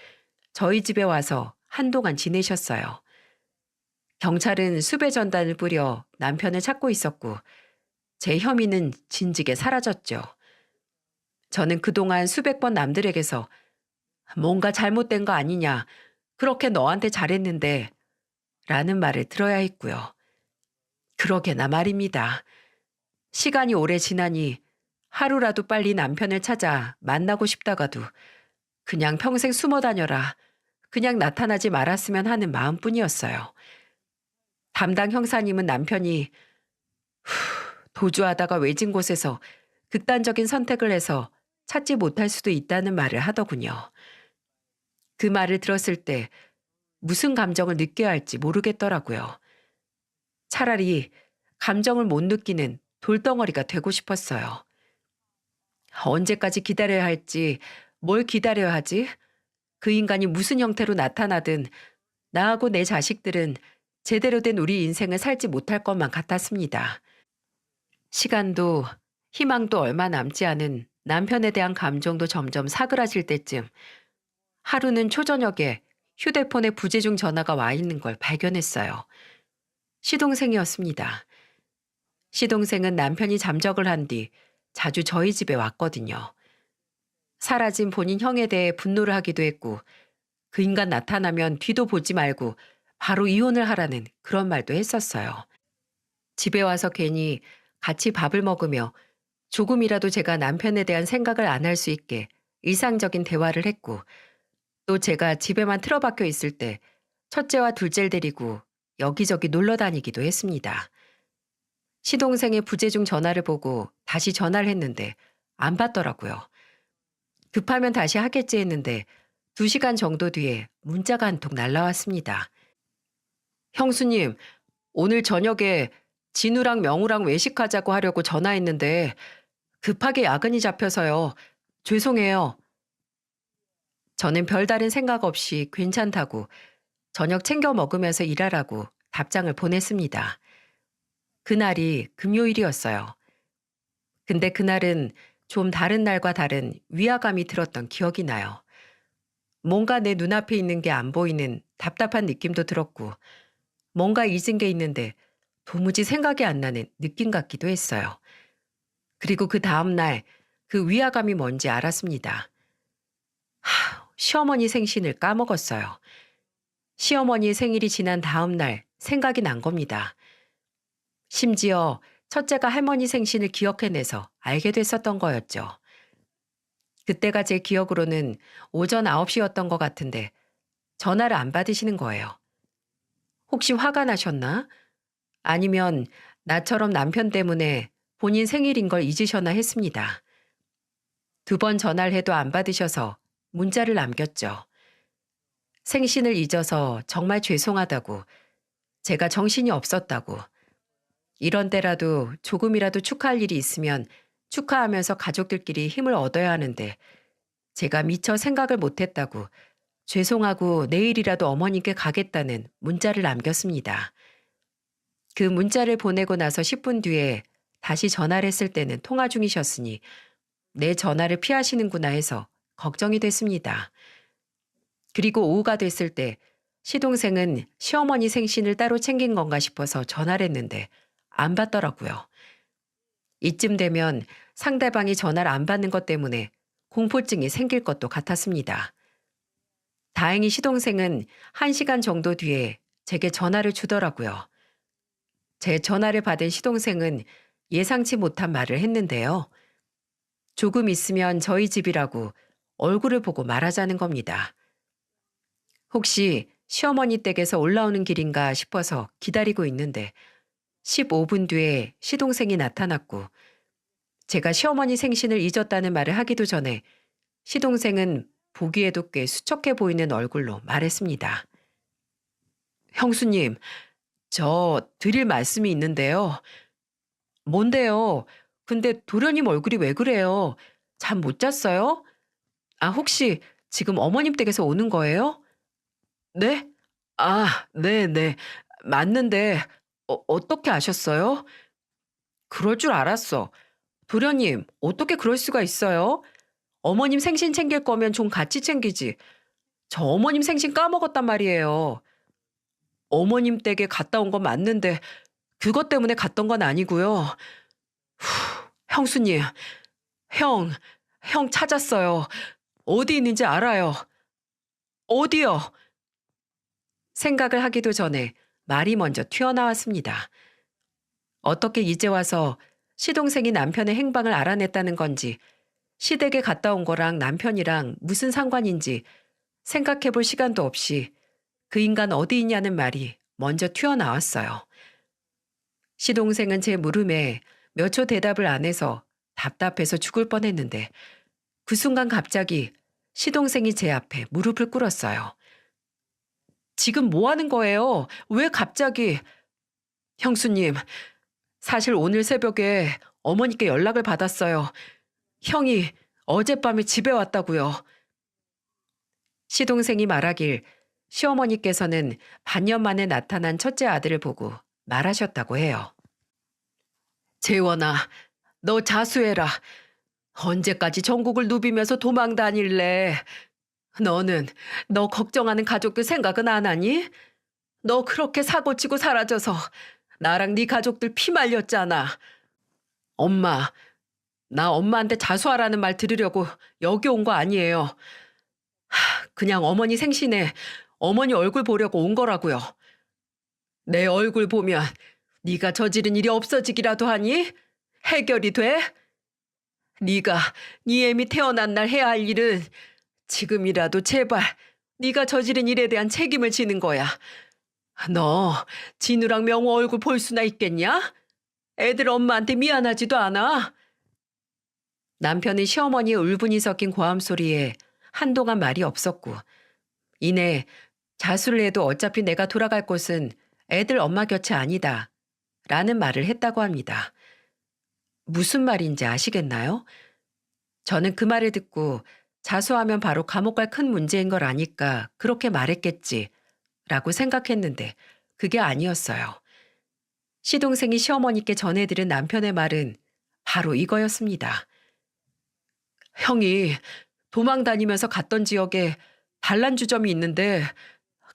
저희 집에 와서 한동안 지내셨어요. 경찰은 수배 전단을 뿌려 남편을 찾고 있었고 제 혐의는 진즉에 사라졌죠. 저는 그동안 수백 번 남들에게서 뭔가 잘못된 거 아니냐, 그렇게 너한테 잘했는데 라는 말을 들어야 했고요. 그러게나 말입니다. 시간이 오래 지나니 하루라도 빨리 남편을 찾아 만나고 싶다가도 그냥 평생 숨어 다녀라, 그냥 나타나지 말았으면 하는 마음뿐이었어요. 담당 형사님은 남편이 도주하다가 외진 곳에서 극단적인 선택을 해서 찾지 못할 수도 있다는 말을 하더군요. 그 말을 들었을 때 무슨 감정을 느껴야 할지 모르겠더라고요. 차라리 감정을 못 느끼는 돌덩어리가 되고 싶었어요. 언제까지 기다려야 할지, 뭘 기다려야 하지? 그 인간이 무슨 형태로 나타나든 나하고 내 자식들은 제대로 된 우리 인생을 살지 못할 것만 같았습니다. 시간도 희망도 얼마 남지 않은 남편에 대한 감정도 점점 사그라질 때쯤 하루는 초저녁에 휴대폰에 부재중 전화가 와 있는 걸 발견했어요. 시동생이었습니다. 시동생은 남편이 잠적을 한 뒤 자주 저희 집에 왔거든요. 사라진 본인 형에 대해 분노를 하기도 했고 그 인간 나타나면 뒤도 보지 말고 바로 이혼을 하라는 그런 말도 했었어요. 집에 와서 괜히 같이 밥을 먹으며 조금이라도 제가 남편에 대한 생각을 안 할 수 있게 일상적인 대화를 했고 또 제가 집에만 틀어박혀 있을 때 첫째와 둘째를 데리고 여기저기 놀러 다니기도 했습니다. 시동생의 부재중 전화를 보고 다시 전화를 했는데 안 받더라고요. 급하면 다시 하겠지 했는데 2시간 정도 뒤에 문자가 한 통 날라왔습니다. 형수님, 오늘 저녁에 진우랑 명우랑 외식하자고 하려고 전화했는데 급하게 야근이 잡혀서요. 죄송해요. 저는 별다른 생각 없이 괜찮다고 저녁 챙겨 먹으면서 일하라고 답장을 보냈습니다. 그날이 금요일이었어요. 근데 그날은 좀 다른 날과 다른 위화감이 들었던 기억이 나요. 뭔가 내 눈앞에 있는 게 안 보이는 답답한 느낌도 들었고 뭔가 잊은 게 있는데 도무지 생각이 안 나는 느낌 같기도 했어요. 그리고 그 다음 날 그 위화감이 뭔지 알았습니다. 시어머니 생신을 까먹었어요. 시어머니의 생일이 지난 다음 날 생각이 난 겁니다. 심지어 첫째가 할머니 생신을 기억해내서 알게 됐었던 거였죠. 그때가 제 기억으로는 오전 9시였던 것 같은데 전화를 안 받으시는 거예요. 혹시 화가 나셨나? 아니면 나처럼 남편 때문에 본인 생일인 걸 잊으셨나 했습니다. 2번 전화를 해도 안 받으셔서 문자를 남겼죠. 생신을 잊어서 정말 죄송하다고, 제가 정신이 없었다고, 이런 때라도 조금이라도 축하할 일이 있으면 축하하면서 가족들끼리 힘을 얻어야 하는데 제가 미처 생각을 못했다고, 죄송하고 내일이라도 어머님께 가겠다는 문자를 남겼습니다. 그 문자를 보내고 나서 10분 뒤에 다시 전화를 했을 때는 통화 중이셨으니 내 전화를 피하시는구나 해서 걱정이 됐습니다. 그리고 오후가 됐을 때 시동생은 시어머니 생신을 따로 챙긴 건가 싶어서 전화를 했는데 안 받더라고요. 이쯤 되면 상대방이 전화를 안 받는 것 때문에 공포증이 생길 것도 같았습니다. 다행히 시동생은 1시간 정도 뒤에 제게 전화를 주더라고요. 제 전화를 받은 시동생은 예상치 못한 말을 했는데요. 조금 있으면 저희 집이라고 얼굴을 보고 말하자는 겁니다. 혹시 시어머니 댁에서 올라오는 길인가 싶어서 기다리고 있는데 15분 뒤에 시동생이 나타났고 제가 시어머니 생신을 잊었다는 말을 하기도 전에 시동생은 보기에도 꽤 수척해 보이는 얼굴로 말했습니다. 형수님, 저 드릴 말씀이 있는데요. 뭔데요? 근데 도련님 얼굴이 왜 그래요? 잠 못 잤어요? 아, 혹시 지금 어머님 댁에서 오는 거예요? 네? 아, 네네. 맞는데, 어떻게 아셨어요? 그럴 줄 알았어. 도련님, 어떻게 그럴 수가 있어요? 어머님 생신 챙길 거면 좀 같이 챙기지. 저 어머님 생신 까먹었단 말이에요. 어머님 댁에 갔다 온 건 맞는데, 그것 때문에 갔던 건 아니고요. 형수님, 형, 형 찾았어요. 어디 있는지 알아요. 어디요? 생각을 하기도 전에 말이 먼저 튀어나왔습니다. 어떻게 이제 와서 시동생이 남편의 행방을 알아냈다는 건지, 시댁에 갔다 온 거랑 남편이랑 무슨 상관인지 생각해 볼 시간도 없이 그 인간 어디 있냐는 말이 먼저 튀어나왔어요. 시동생은 제 물음에 몇 초 대답을 안 해서 답답해서 죽을 뻔했는데 그 순간 갑자기 시동생이 제 앞에 무릎을 꿇었어요. 지금 뭐 하는 거예요? 왜 갑자기? 형수님, 사실 오늘 새벽에 어머니께 연락을 받았어요. 형이 어젯밤에 집에 왔다고요. 시동생이 말하길 시어머니께서는 반년 만에 나타난 첫째 아들을 보고 말하셨다고 해요. 재원아, 너 자수해라. 언제까지 전국을 누비면서 도망 다닐래? 너는 너 걱정하는 가족들 생각은 안 하니? 너 그렇게 사고치고 사라져서 나랑 네 가족들 피 말렸잖아. 엄마, 나 엄마한테 자수하라는 말 들으려고 여기 온 거 아니에요. 그냥 어머니 생신에 어머니 얼굴 보려고 온 거라고요. 내 얼굴 보면 네가 저지른 일이 없어지기라도 하니? 해결이 돼? 네가 네 애미 태어난 날 해야 할 일은 지금이라도 제발 네가 저지른 일에 대한 책임을 지는 거야. 너 진우랑 명호 얼굴 볼 수나 있겠냐? 애들 엄마한테 미안하지도 않아? 남편은 시어머니의 울분이 섞인 고함 소리에 한동안 말이 없었고 이내 자수를 해도 어차피 내가 돌아갈 곳은 애들 엄마 곁이 아니다 라는 말을 했다고 합니다. 무슨 말인지 아시겠나요? 저는 그 말을 듣고 자수하면 바로 감옥 갈 큰 문제인 걸 아니까 그렇게 말했겠지 라고 생각했는데 그게 아니었어요. 시동생이 시어머니께 전해들은 남편의 말은 바로 이거였습니다. 형이 도망 다니면서 갔던 지역에 단란주점이 있는데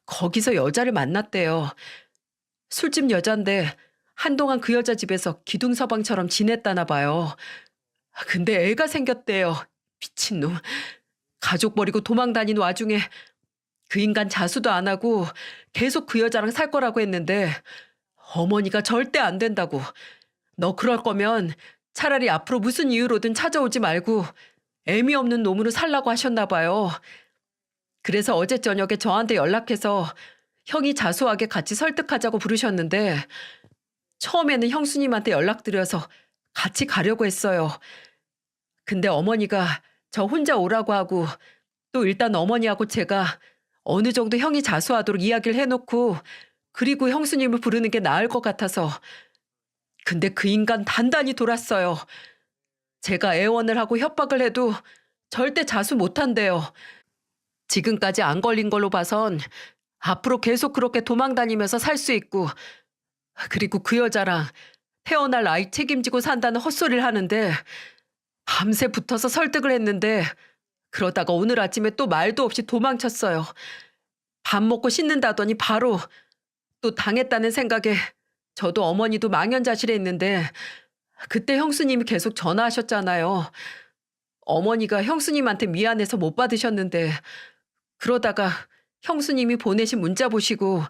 거기서 여자를 만났대요. 술집 여잔데 한동안 그 여자 집에서 기둥서방처럼 지냈다나 봐요. 근데 애가 생겼대요. 미친놈. 가족 버리고 도망 다닌 와중에 그 인간 자수도 안 하고 계속 그 여자랑 살 거라고 했는데 어머니가 절대 안 된다고. 너 그럴 거면 차라리 앞으로 무슨 이유로든 찾아오지 말고 애미 없는 놈으로 살라고 하셨나 봐요. 그래서 어제 저녁에 저한테 연락해서 형이 자수하게 같이 설득하자고 부르셨는데 처음에는 형수님한테 연락드려서 같이 가려고 했어요. 근데 어머니가 저 혼자 오라고 하고 또 일단 어머니하고 제가 어느 정도 형이 자수하도록 이야기를 해놓고 그리고 형수님을 부르는 게 나을 것 같아서. 근데 그 인간 단단히 돌았어요. 제가 애원을 하고 협박을 해도 절대 자수 못한대요. 지금까지 안 걸린 걸로 봐선 앞으로 계속 그렇게 도망다니면서 살 수 있고, 그리고 그 여자랑 태어날 아이 책임지고 산다는 헛소리를 하는데 밤새 붙어서 설득을 했는데 그러다가 오늘 아침에 또 말도 없이 도망쳤어요. 밥 먹고 씻는다더니 바로 또 당했다는 생각에 저도 어머니도 망연자실해 있는데 그때 형수님이 계속 전화하셨잖아요. 어머니가 형수님한테 미안해서 못 받으셨는데 그러다가 형수님이 보내신 문자 보시고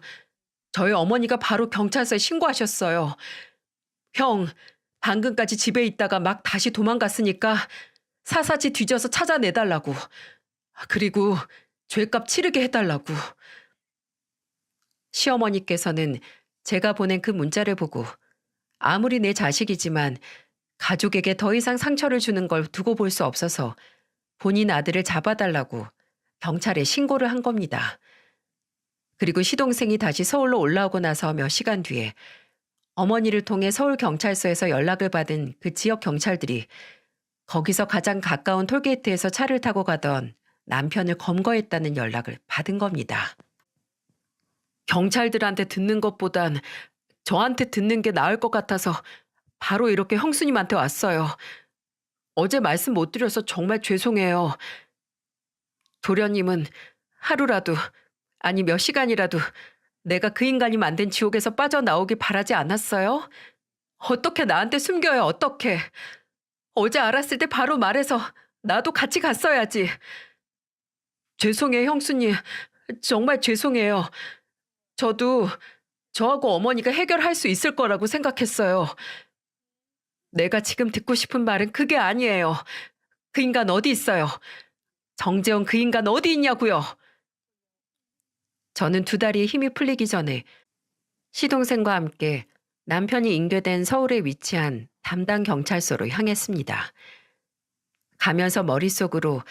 저희 어머니가 바로 경찰서에 신고하셨어요. 형, 방금까지 집에 있다가 막 다시 도망갔으니까 사사지 뒤져서 찾아내달라고. 그리고 죄값 치르게 해달라고. 시어머니께서는 제가 보낸 그 문자를 보고 아무리 내 자식이지만 가족에게 더 이상 상처를 주는 걸 두고 볼 수 없어서 본인 아들을 잡아달라고 경찰에 신고를 한 겁니다. 그리고 시동생이 다시 서울로 올라오고 나서 몇 시간 뒤에 어머니를 통해 서울경찰서에서 연락을 받은 그 지역 경찰들이 거기서 가장 가까운 톨게이트에서 차를 타고 가던 남편을 검거했다는 연락을 받은 겁니다. 경찰들한테 듣는 것보단 저한테 듣는 게 나을 것 같아서 바로 이렇게 형수님한테 왔어요. 어제 말씀 못 드려서 정말 죄송해요. 도련님은 하루라도, 아니 몇 시간이라도 내가 그 인간이 만든 지옥에서 빠져나오길 바라지 않았어요? 어떻게 나한테 숨겨요, 어떻게. 어제 알았을 때 바로 말해서 나도 같이 갔어야지. 죄송해요, 형수님. 정말 죄송해요. 저도 저하고 어머니가 해결할 수 있을 거라고 생각했어요. 내가 지금 듣고 싶은 말은 그게 아니에요. 그 인간 어디 있어요? 정재원 그 인간 어디 있냐고요? 저는 두 다리에 힘이 풀리기 전에 시동생과 함께 남편이 인계된 서울에 위치한 담당 경찰서로 향했습니다. 가면서 머릿속으로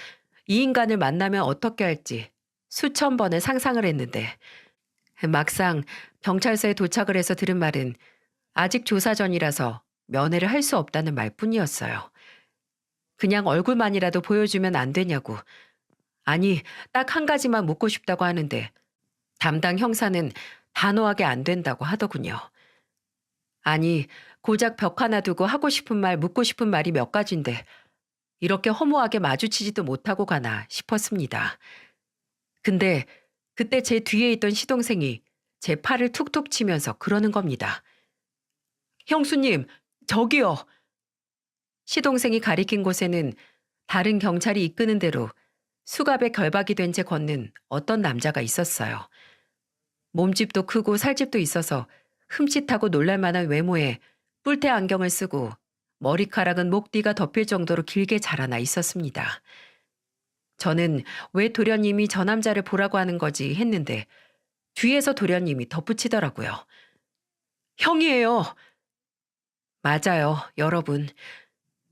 이 인간을 만나면 어떻게 할지 수천 번을 상상을 했는데 막상 경찰서에 도착을 해서 들은 말은 아직 조사 전이라서 면회를 할 수 없다는 말뿐이었어요. 그냥 얼굴만이라도 보여주면 안 되냐고. 아니, 딱 한 가지만 묻고 싶다고 하는데 담당 형사는 단호하게 안 된다고 하더군요. 아니, 고작 벽 하나 두고 하고 싶은 말, 묻고 싶은 말이 몇 가지인데 이렇게 허무하게 마주치지도 못하고 가나 싶었습니다. 근데 그때 제 뒤에 있던 시동생이 제 팔을 툭툭 치면서 그러는 겁니다. 형수님, 저기요. 시동생이 가리킨 곳에는 다른 경찰이 이끄는 대로 수갑에 결박이 된 채 걷는 어떤 남자가 있었어요. 몸집도 크고 살집도 있어서 흠칫하고 놀랄만한 외모에 뿔테 안경을 쓰고 머리카락은 목 뒤가 덮일 정도로 길게 자라나 있었습니다. 저는 왜 도련님이 저 남자를 보라고 하는 거지 했는데 뒤에서 도련님이 덧붙이더라고요. 형이에요. 맞아요, 여러분.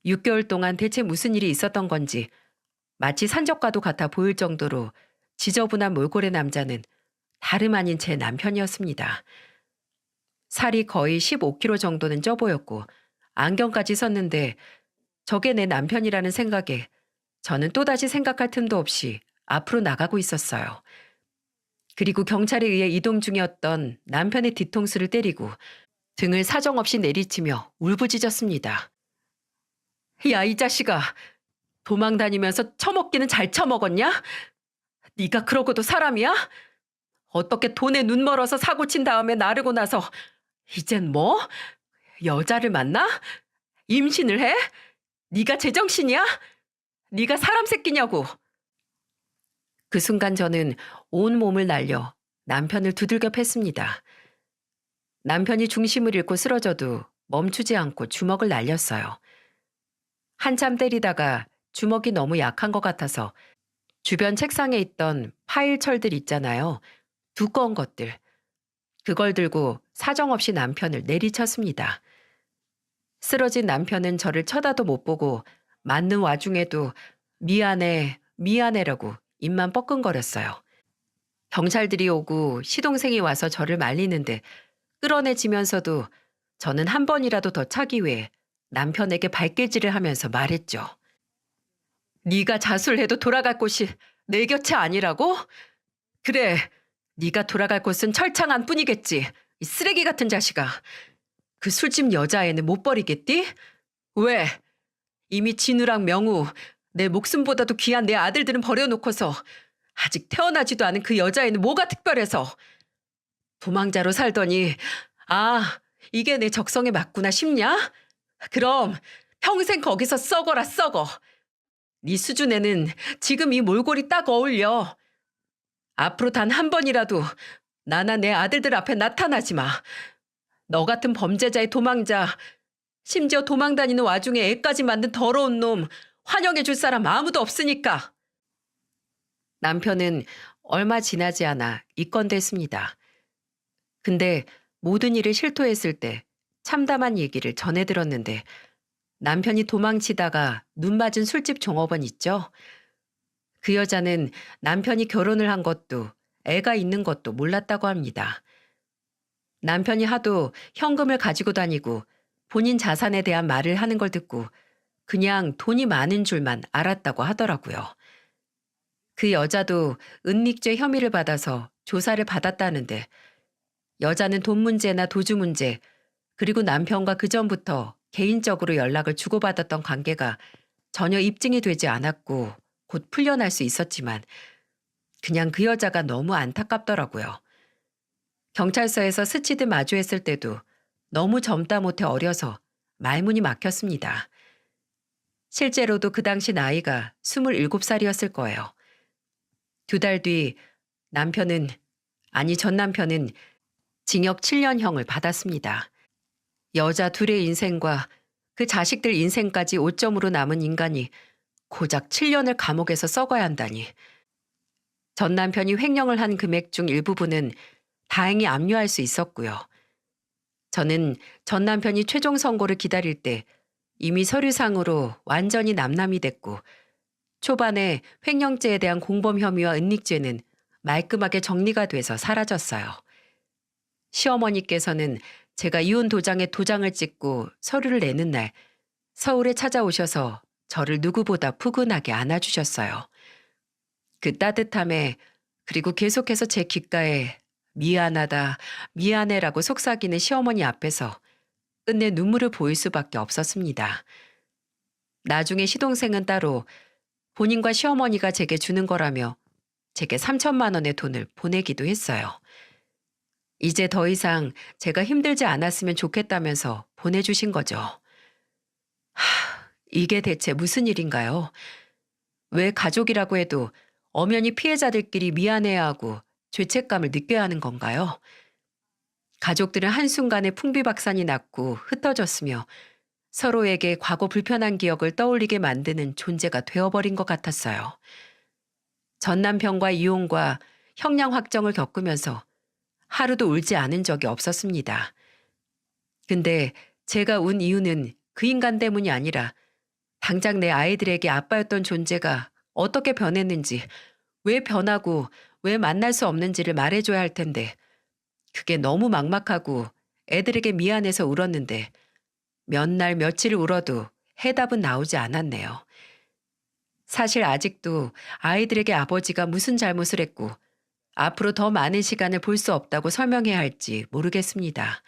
6개월 동안 대체 무슨 일이 있었던 건지 마치 산적과도 같아 보일 정도로 지저분한 몰골의 남자는 다름 아닌 제 남편이었습니다. 살이 거의 15kg 정도는 쪄 보였고 안경까지 썼는데 저게 내 남편이라는 생각에 저는 또다시 생각할 틈도 없이 앞으로 나가고 있었어요. 그리고 경찰에 의해 이동 중이었던 남편의 뒤통수를 때리고 등을 사정없이 내리치며 울부짖었습니다. 야, 이 자식아. 도망 다니면서 처먹기는 잘 처먹었냐? 네가 그러고도 사람이야? 어떻게 돈에 눈 멀어서 사고 친 다음에 나르고 나서 이젠 뭐? 여자를 만나? 임신을 해? 네가 제정신이야? 네가 사람 새끼냐고. 그 순간 저는 온 몸을 날려 남편을 두들겨 팼습니다. 남편이 중심을 잃고 쓰러져도 멈추지 않고 주먹을 날렸어요. 한참 때리다가 주먹이 너무 약한 것 같아서 주변 책상에 있던 파일 철들 있잖아요. 두꺼운 것들. 그걸 들고 사정없이 남편을 내리쳤습니다. 쓰러진 남편은 저를 쳐다도 못 보고 맞는 와중에도 미안해, 미안해라고 입만 뻐끔거렸어요. 경찰들이 오고 시동생이 와서 저를 말리는데 끌어내지면서도 저는 한 번이라도 더 차기 위해 남편에게 발길질을 하면서 말했죠. 네가 자수를 해도 돌아갈 곳이 내 곁이 아니라고? 그래, 네가 돌아갈 곳은 철창 안뿐이겠지. 이 쓰레기 같은 자식아. 그 술집 여자애는 못 버리겠디? 왜? 이미 진우랑 명우, 내 목숨보다도 귀한 내 아들들은 버려놓고서 아직 태어나지도 않은 그 여자애는 뭐가 특별해서 도망자로 살더니 아, 이게 내 적성에 맞구나 싶냐? 그럼 평생 거기서 썩어라 썩어. 네 수준에는 지금 이 몰골이 딱 어울려. 앞으로 단 한 번이라도 나나 내 아들들 앞에 나타나지 마. 너 같은 범죄자의 도망자, 심지어 도망 다니는 와중에 애까지 만든 더러운 놈 환영해 줄 사람 아무도 없으니까. 남편은 얼마 지나지 않아 입건됐습니다. 근데 모든 일을 실토했을 때 참담한 얘기를 전해 들었는데 남편이 도망치다가 눈 맞은 술집 종업원 있죠? 그 여자는 남편이 결혼을 한 것도 애가 있는 것도 몰랐다고 합니다. 남편이 하도 현금을 가지고 다니고 본인 자산에 대한 말을 하는 걸 듣고 그냥 돈이 많은 줄만 알았다고 하더라고요. 그 여자도 은닉죄 혐의를 받아서 조사를 받았다는데 여자는 돈 문제나 도주 문제 그리고 남편과 그전부터 개인적으로 연락을 주고받았던 관계가 전혀 입증이 되지 않았고 곧 풀려날 수 있었지만 그냥 그 여자가 너무 안타깝더라고요. 경찰서에서 스치듯 마주했을 때도 너무 젊다 못해 어려서 말문이 막혔습니다. 실제로도 그 당시 나이가 27살이었을 거예요. 2달 뒤 남편은, 아니 전 남편은 징역 7년형을 받았습니다. 여자 둘의 인생과 그 자식들 인생까지 오점으로 남은 인간이 고작 7년을 감옥에서 썩어야 한다니. 전 남편이 횡령을 한 금액 중 일부분은 다행히 압류할 수 있었고요. 저는 전 남편이 최종 선고를 기다릴 때 이미 서류상으로 완전히 남남이 됐고 초반에 횡령죄에 대한 공범 혐의와 은닉죄는 말끔하게 정리가 돼서 사라졌어요. 시어머니께서는 제가 이혼 도장에 도장을 찍고 서류를 내는 날 서울에 찾아오셔서 저를 누구보다 푸근하게 안아주셨어요. 그 따뜻함에 그리고 계속해서 제 귓가에 미안하다, 미안해라고 속삭이는 시어머니 앞에서 끝내 눈물을 보일 수밖에 없었습니다. 나중에 시동생은 따로 본인과 시어머니가 제게 주는 거라며 제게 3천만 원의 돈을 보내기도 했어요. 이제 더 이상 제가 힘들지 않았으면 좋겠다면서 보내주신 거죠. 이게 대체 무슨 일인가요? 왜 가족이라고 해도 엄연히 피해자들끼리 미안해야 하고 죄책감을 느껴야 하는 건가요? 가족들은 한순간에 풍비박산이 났고 흩어졌으며 서로에게 과거 불편한 기억을 떠올리게 만드는 존재가 되어버린 것 같았어요. 전 남편과 이혼과 형량 확정을 겪으면서 하루도 울지 않은 적이 없었습니다. 근데 제가 운 이유는 그 인간 때문이 아니라 당장 내 아이들에게 아빠였던 존재가 어떻게 변했는지, 왜 변하고 왜 만날 수 없는지를 말해줘야 할 텐데 그게 너무 막막하고 애들에게 미안해서 울었는데 몇 날 며칠 울어도 해답은 나오지 않았네요. 사실 아직도 아이들에게 아버지가 무슨 잘못을 했고 앞으로 더 많은 시간을 볼 수 없다고 설명해야 할지 모르겠습니다.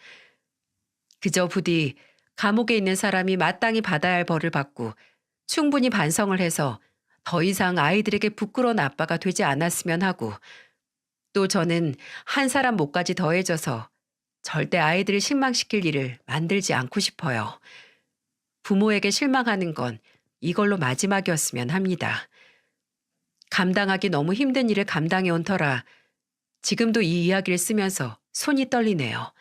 그저 부디 감옥에 있는 사람이 마땅히 받아야 할 벌을 받고 충분히 반성을 해서 더 이상 아이들에게 부끄러운 아빠가 되지 않았으면 하고 또 저는 한 사람 몫까지 더해져서 절대 아이들을 실망시킬 일을 만들지 않고 싶어요. 부모에게 실망하는 건 이걸로 마지막이었으면 합니다. 감당하기 너무 힘든 일을 감당해온 터라 지금도 이 이야기를 쓰면서 손이 떨리네요.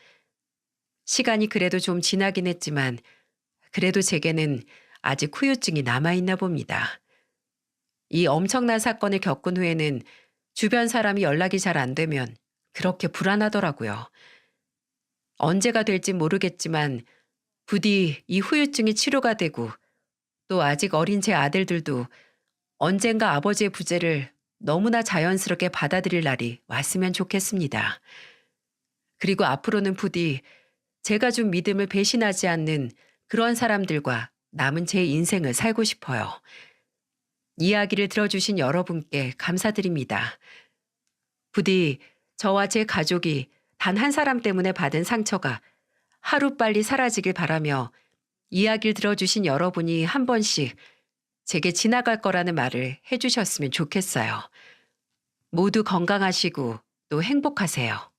시간이 그래도 좀 지나긴 했지만 그래도 제게는 아직 후유증이 남아있나 봅니다. 이 엄청난 사건을 겪은 후에는 주변 사람이 연락이 잘 안 되면 그렇게 불안하더라고요. 언제가 될진 모르겠지만 부디 이 후유증이 치료가 되고 또 아직 어린 제 아들들도 언젠가 아버지의 부재를 너무나 자연스럽게 받아들일 날이 왔으면 좋겠습니다. 그리고 앞으로는 부디 제가 준 믿음을 배신하지 않는 그런 사람들과 남은 제 인생을 살고 싶어요. 이야기를 들어주신 여러분께 감사드립니다. 부디 저와 제 가족이 단 한 사람 때문에 받은 상처가 하루빨리 사라지길 바라며 이야기를 들어주신 여러분이 한 번씩 제게 지나갈 거라는 말을 해주셨으면 좋겠어요. 모두 건강하시고 또 행복하세요.